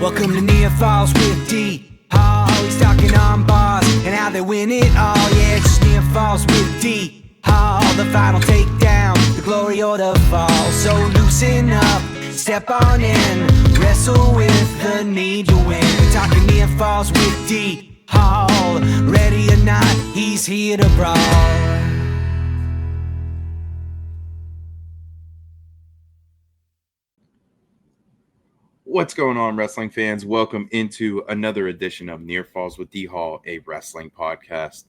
Welcome to Near Falls with D. Hall. He's talking on bars and how they win it all. Yeah, it's just Near Falls with D. Hall. The final takedown, the glory or the fall. So loosen up, step on in, wrestle with the need to win. Talking Near Falls with D. Hall. Ready or not, he's here to brawl. What's going on, wrestling fans? Welcome into another edition of Near Falls with D Hall, a wrestling podcast.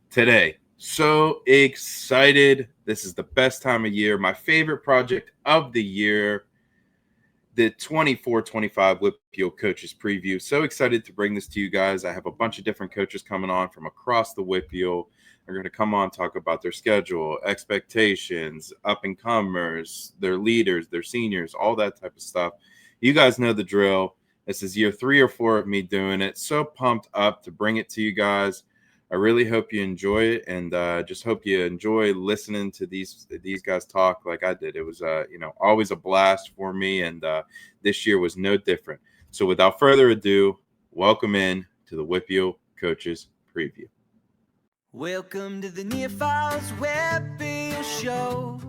Today, so excited. This is the best time of year. My favorite project of the year, the 24-25 WPIAL Coaches Preview. So excited to bring this to you guys. I have a bunch of different coaches coming on from across the WPIAL. They're going to come on, talk about their schedule, expectations, up-and-comers, their leaders, their seniors, all that type of stuff. You guys know the drill. This is year 3 or 4 of me doing it. So pumped up to bring it to you guys. I really hope you enjoy it, and just hope you enjoy listening to these guys talk like I did. It was always a blast for me, and this year was no different. So without further ado, welcome in to the WPIAL Coaches Preview. Welcome to the Near Falls WPIAL Show,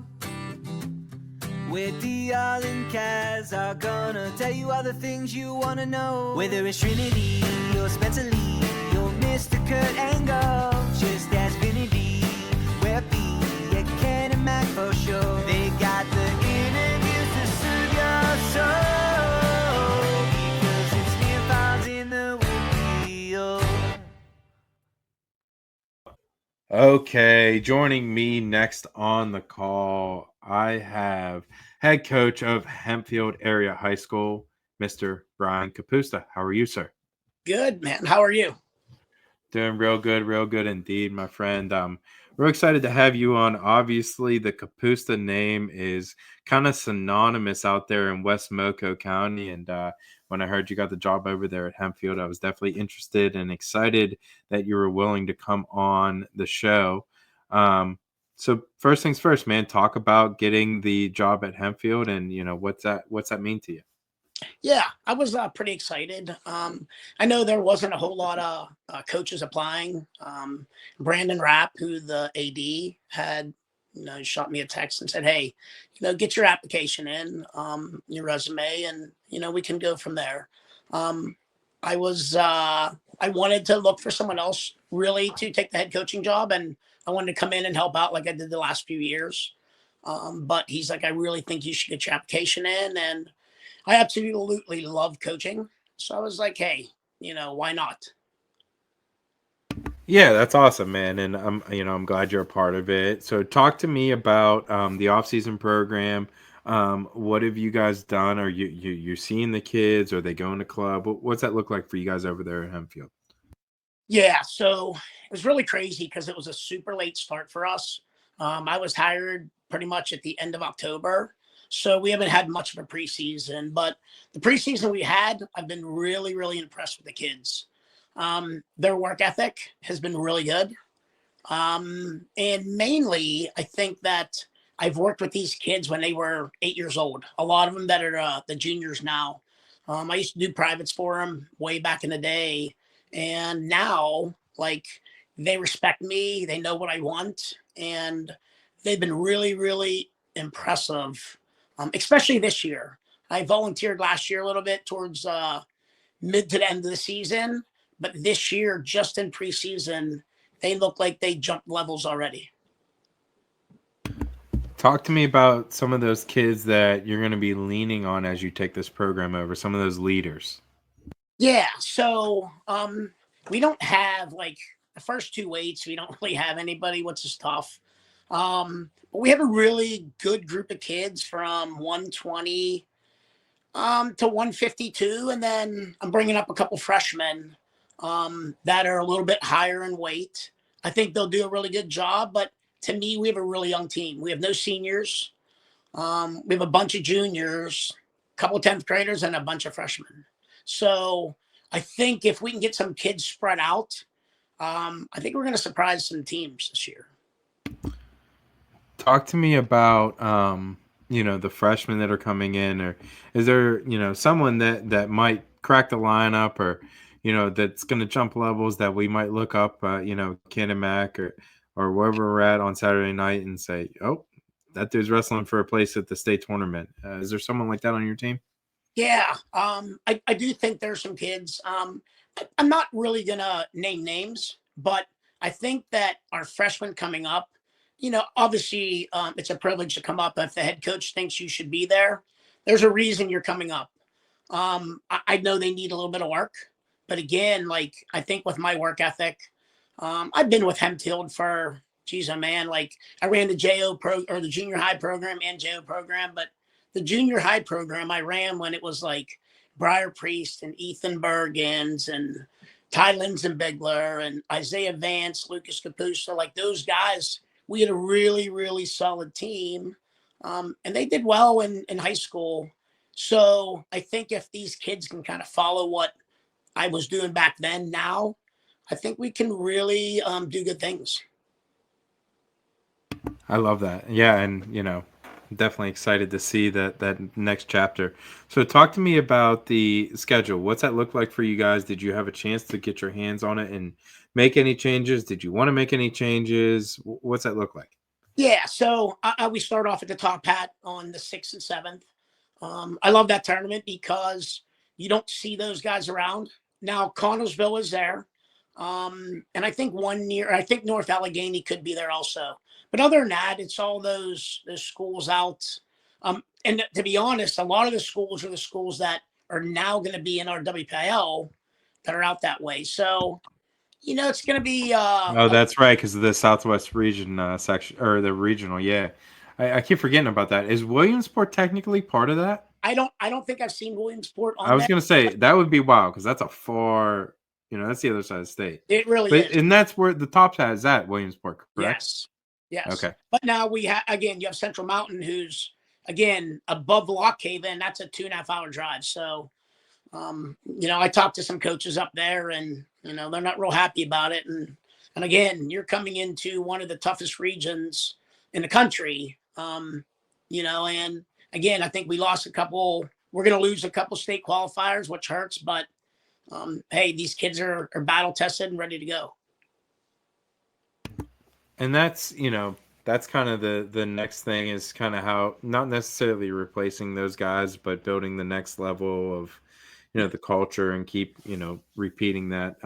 where D.R. and Kaz are gonna tell you all the things you wanna know. Whether it's Trinity or Spencer Lee or Mr. Kurt Angle, just ask Vinny, WPIAL, yeah, Ken and Mac for sure. They got the interviews to soothe your soul, because it's Near Falls in the WPIAL. Okay, joining me next on the call, I have head coach of Hempfield Area High School, Mr. Brian Capusta. How are you, sir? Good, man. How are you? Doing real good indeed, my friend. We're excited to have you on. Obviously, the Capusta name is kind of synonymous out there in West Moco County, and when I heard you got the job over there at Hempfield, I was definitely interested and excited that you were willing to come on the show. So first things first, man, talk about getting the job at Hempfield, and what's that mean to you? Yeah, I was pretty excited. I know there wasn't a whole lot of coaches applying. Brandon Rapp, who the AD had, shot me a text and said, "Hey, get your application in, your resume, and we can go from there." I wanted to look for someone else really to take the head coaching job, and I wanted to come in and help out like I did the last few years. But he's like, "I really think you should get your application in," and I absolutely love coaching. So I was like, hey, why not? Yeah, that's awesome, man. And I'm glad you're a part of it. So talk to me about the off-season program. What have you guys done? Are you're seeing the kids? Are they going to club? What's that look like for you guys over there at Hempfield? Yeah, so it was really crazy because it was a super late start for us. I was hired pretty much at the end of October. So we haven't had much of a preseason, but the preseason we had, I've been really, really impressed with the kids. Their work ethic has been really good. And mainly, I think that I've worked with these kids when they were 8 years old. A lot of them that are the juniors now. I used to do privates for them way back in the day. And now, they respect me. They know what I want. And they've been really, really impressive. Especially this year. I volunteered last year a little bit towards mid to the end of the season, but this year, just in preseason, they look like they jumped levels already. Talk to me about some of those kids that you're going to be leaning on as you take this program over, some of those leaders. Yeah, so we don't have the first 2 weights. We don't really have anybody, which is tough. But we have a really good group of kids from 120 to 152, and then I'm bringing up a couple freshmen that are a little bit higher in weight. I think they'll do a really good job, but to me, we have a really young team. We have no seniors. We have a bunch of juniors, a couple of 10th graders, and a bunch of freshmen. So I think if we can get some kids spread out, I think we're going to surprise some teams this year. Talk to me about the freshmen that are coming in, or is there someone that might crack the lineup or, that's going to jump levels that we might look up, Ken Mac or wherever we're at on Saturday night and say, oh, that dude's wrestling for a place at the state tournament. Is there someone like that on your team? Yeah. I do think there's some kids. I'm not really going to name names, but I think that our freshmen coming up, obviously it's a privilege to come up. If the head coach thinks you should be there, there's a reason you're coming up. I know they need a little bit of work, but again, like I think with my work ethic, I've been with Hempfield for, geez, man, like I ran the the junior high program and JO program, but the junior high program I ran when it was like Briar Priest and Ethan Bergens and Ty Linsenbigler and Isaiah Vance, Lucas Capusa, like those guys, we had a really, really solid team. And they did well in high school. So I think if these kids can kind of follow what I was doing back then, now, I think we can really do good things. I love that. Yeah, and definitely excited to see that next chapter. So talk to me about the schedule. What's that look like for you guys? Did you have a chance to get your hands on it and make any changes? Did you want to make any changes? What's that look like? Yeah, so we start off at the top hat on the 6th and 7th. I love that tournament because you don't see those guys around. Now, Connellsville is there. And I think I think North Allegheny could be there also. But other than that, it's all those schools out. And to be honest, a lot of the schools are the schools that are now going to be in our WPIAL that are out that way. So, it's going to be. Oh, that's right, because of the Southwest region section or the regional. Yeah, I keep forgetting about that. Is Williamsport technically part of that? I don't think I've seen Williamsport on. I was going to say that would be wild because that's a far. That's the other side of the state. It really is. And that's where the top hat is at, Williamsport, correct? Yes. Okay. But now you have Central Mountain, who's, again, above Lock Haven. That's a 2.5-hour drive. So, I talked to some coaches up there and, they're not real happy about it. And again, you're coming into one of the toughest regions in the country, and again, I think we lost we're going to lose a couple state qualifiers, which hurts, but hey, these kids are battle tested and ready to go. And that's kind of the next thing is kind of how not necessarily replacing those guys, but building the next level of the culture and keep repeating that.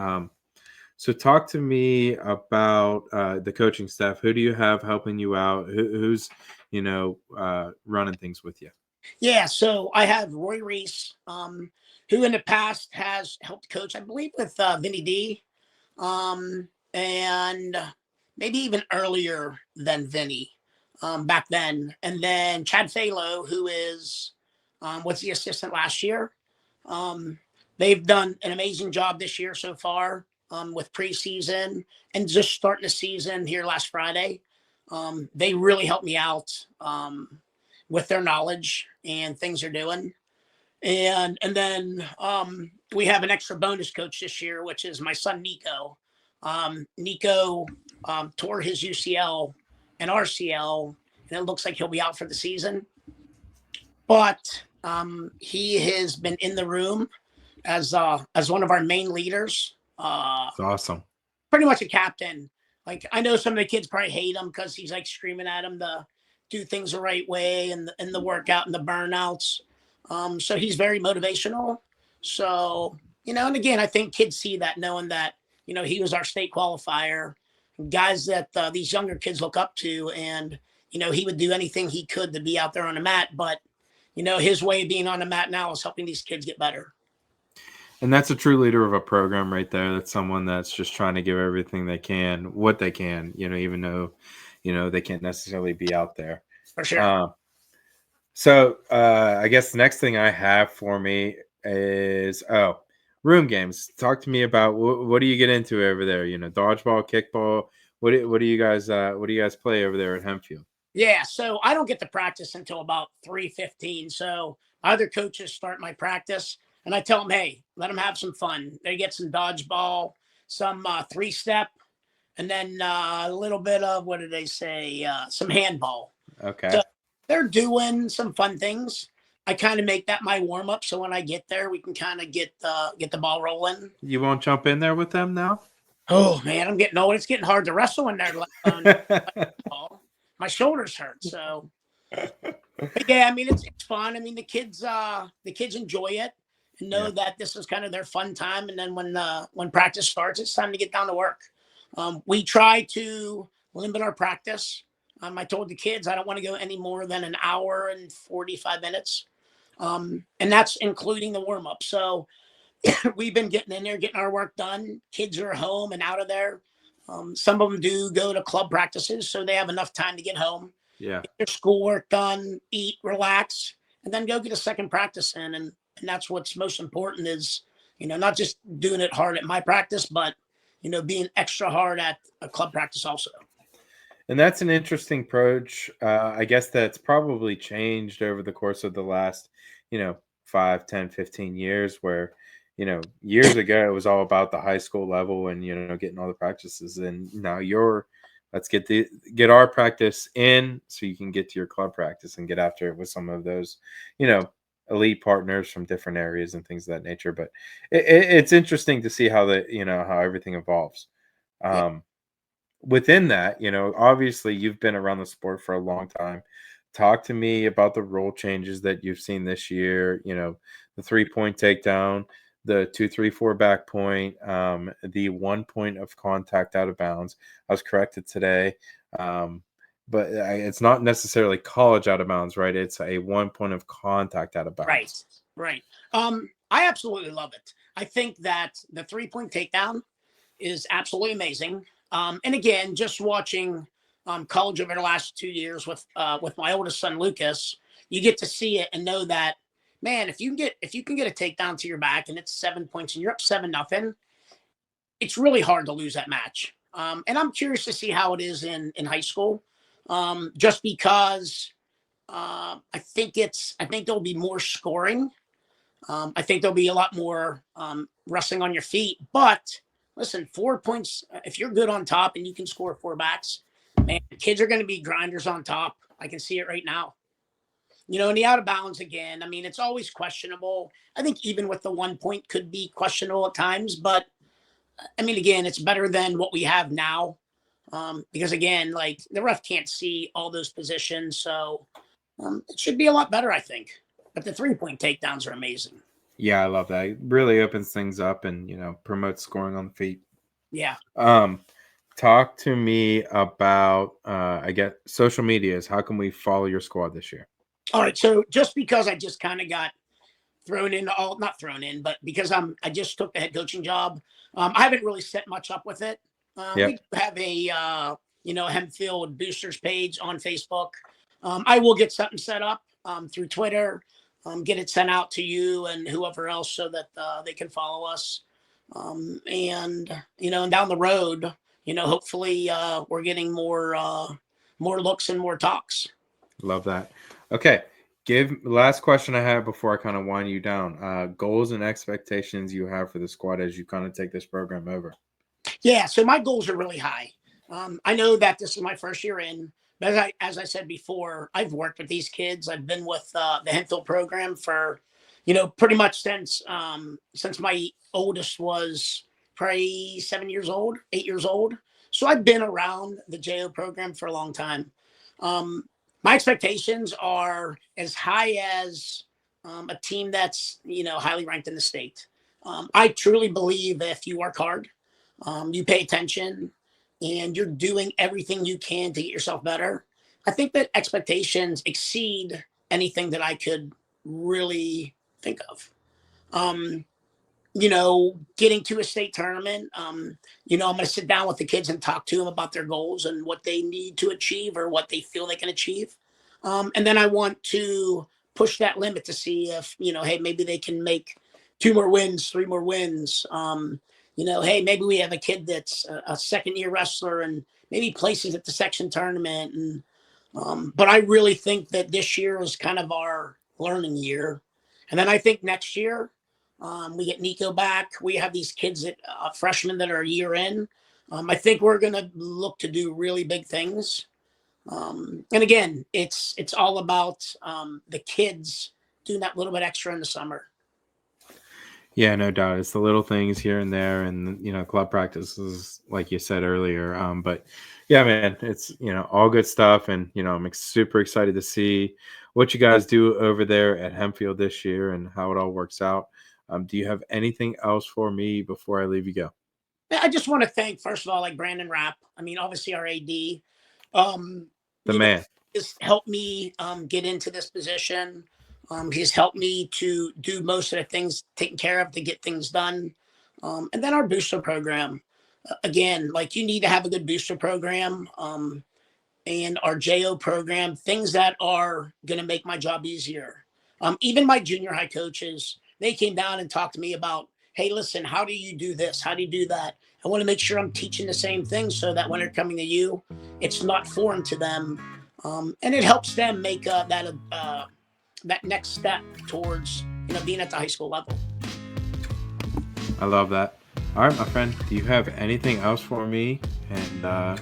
So talk to me about the coaching staff. Who do you have helping you out? Who's running things with you? Yeah, so I have Roy Reese, who in the past has helped coach, I believe, with Vinny D, and maybe even earlier than Vinny back then. And then Chad Falo, who was the assistant last year. They've done an amazing job this year so far with preseason and just starting the season here last Friday. They really helped me out with their knowledge and things they're doing. And then we have an extra bonus coach this year, which is my son, Nico. Nico tore his UCL and RCL, and it looks like he'll be out for the season. But he has been in the room as one of our main leaders. That's awesome. Pretty much a captain. Like, I know some of the kids probably hate him because he's like screaming at him to do things the right way and the workout and the burnouts. So he's very motivational. So, and again, I think kids see that, knowing that, he was our state qualifier, guys that these younger kids look up to, and, he would do anything he could to be out there on the mat. But, his way of being on the mat now is helping these kids get better. And that's a true leader of a program right there. That's someone that's just trying to give everything they can, what they can, even though, they can't necessarily be out there. For sure. So I guess the next thing I have for me is, room games. Talk to me about what do you get into over there? Dodgeball, kickball. What do you guys play over there at Hempfield? Yeah, so I don't get to practice until about 3:15. So other coaches start my practice, and I tell them, hey, let them have some fun. They get some dodgeball, some 3-step, and then a little bit of, what did they say, some handball. Okay. So they're doing some fun things. I kind of make that my warm up. So when I get there, we can kind of get the ball rolling. You won't jump in there with them now? Oh man, I'm getting old. It's getting hard to wrestle in there. My shoulders hurt. So, but yeah, I mean, it's fun. I mean, the kids enjoy it and know that this is kind of their fun time. And then when practice starts, it's time to get down to work. We try to limit our practice. I told the kids I don't want to go any more than an hour and 45 minutes. And that's including the warm up. So we've been getting in there, getting our work done. Kids are home and out of there. Some of them do go to club practices, so they have enough time to get home, Yeah. get their schoolwork done, eat, relax, and then go get a second practice in. And that's what's most important is, not just doing it hard at my practice, but, being extra hard at a club practice also. And that's an interesting approach. I guess that's probably changed over the course of the last, 5, 10, 15 years where, years ago it was all about the high school level and, getting all the practices. And now let's get our practice in so you can get to your club practice and get after it with some of those, elite partners from different areas and things of that nature. But it's interesting to see how how everything evolves. Within that, obviously you've been around the sport for a long time. Talk to me about the rule changes that you've seen this year, the 3-point takedown, the 2-3-4 back point, the 1 point of contact out of bounds. I was corrected today. But it's not necessarily college out of bounds, right? It's a 1 point of contact out of bounds. Right. I absolutely love it. I think that the 3-point takedown is absolutely amazing. And again, just watching college over the last 2 years with my oldest son Lucas, you get to see it and know that, man, if you can get a takedown to your back and it's 7 points and you're up 7-0, it's really hard to lose that match. And I'm curious to see how it is in high school, just because I think there'll be more scoring. I think there'll be a lot more wrestling on your feet, but listen, 4 points, if you're good on top and you can score 4 backs, man, kids are going to be grinders on top. I can see it right now. And the out of bounds again, I mean, it's always questionable. I think even with the 1 point could be questionable at times, but I mean, again, it's better than what we have now. Because again, like the ref can't see all those positions. So it should be a lot better, I think. But the 3-point takedowns are amazing. Yeah, I love that. It really opens things up and, promotes scoring on the feet. Yeah. Talk to me about, I guess, social medias. How can we follow your squad this year? All right. So just because I just kind of got not thrown in, but because I just took the head coaching job, I haven't really set much up with it. We have a, Hempfield boosters page on Facebook. I will get something set up through Twitter. Get it sent out to you and whoever else so that they can follow us. And down the road, hopefully we're getting more looks and more talks. Love that. Okay. Last question I have before I kind of wind you down. Goals and expectations you have for the squad as you kind of take this program over. Yeah. So my goals are really high. I know that this is my first year in. But as I said before, I've worked with these kids. I've been with the Hempfield program for, pretty much since my oldest was probably 8 years old. So I've been around the JO program for a long time. My expectations are as high as a team that's, highly ranked in the state. I truly believe if you work hard, you pay attention, and you're doing everything you can to get yourself better, I think that expectations exceed anything that I could really think of. Getting to a state tournament, I'm going to sit down with the kids and talk to them about their goals and what they need to achieve or what they feel they can achieve. And then I want to push that limit to see if, hey, maybe they can make 2 more wins, 3 more wins. Hey, maybe we have a kid that's a second-year wrestler and maybe places at the section tournament. And but I really think that this year is kind of our learning year. And then I think next year we get Nico back. We have these kids freshmen that are a year in. I think we're going to look to do really big things. And again, it's all about the kids doing that little bit extra in the summer. Yeah, no doubt. It's the little things here and there, and club practices, like you said earlier. But yeah, man, it's all good stuff, and I'm super excited to see what you guys do over there at Hempfield this year and how it all works out. Do you have anything else for me before I leave you go? I just want to thank, first of all, like Brandon Rapp. I mean, obviously our AD, um, The you know, man. has helped me get into this position. He's helped me to do most of the things taken care of to get things done. And then our booster program, again, like you need to have a good booster program. And our JO program, things that are going to make my job easier. Even my junior high coaches, they came down and talked to me about, hey, listen, how do you do this? How do you do that? I want to make sure I'm teaching the same thing so that when they're coming to you, it's not foreign to them. And it helps them make that next step towards being at the high school level. I love that. All right, my friend. Do you have anything else for me? And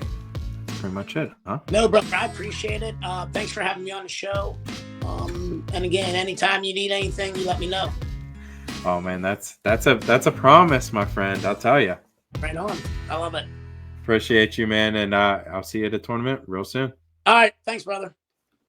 pretty much it, huh? No, brother, I appreciate it. Thanks for having me on the show. And again, anytime you need anything, you let me know. Oh man, that's a promise, my friend. I'll tell you. Right on. I love it. Appreciate you, man, and I'll see you at the tournament real soon. All right. Thanks, brother.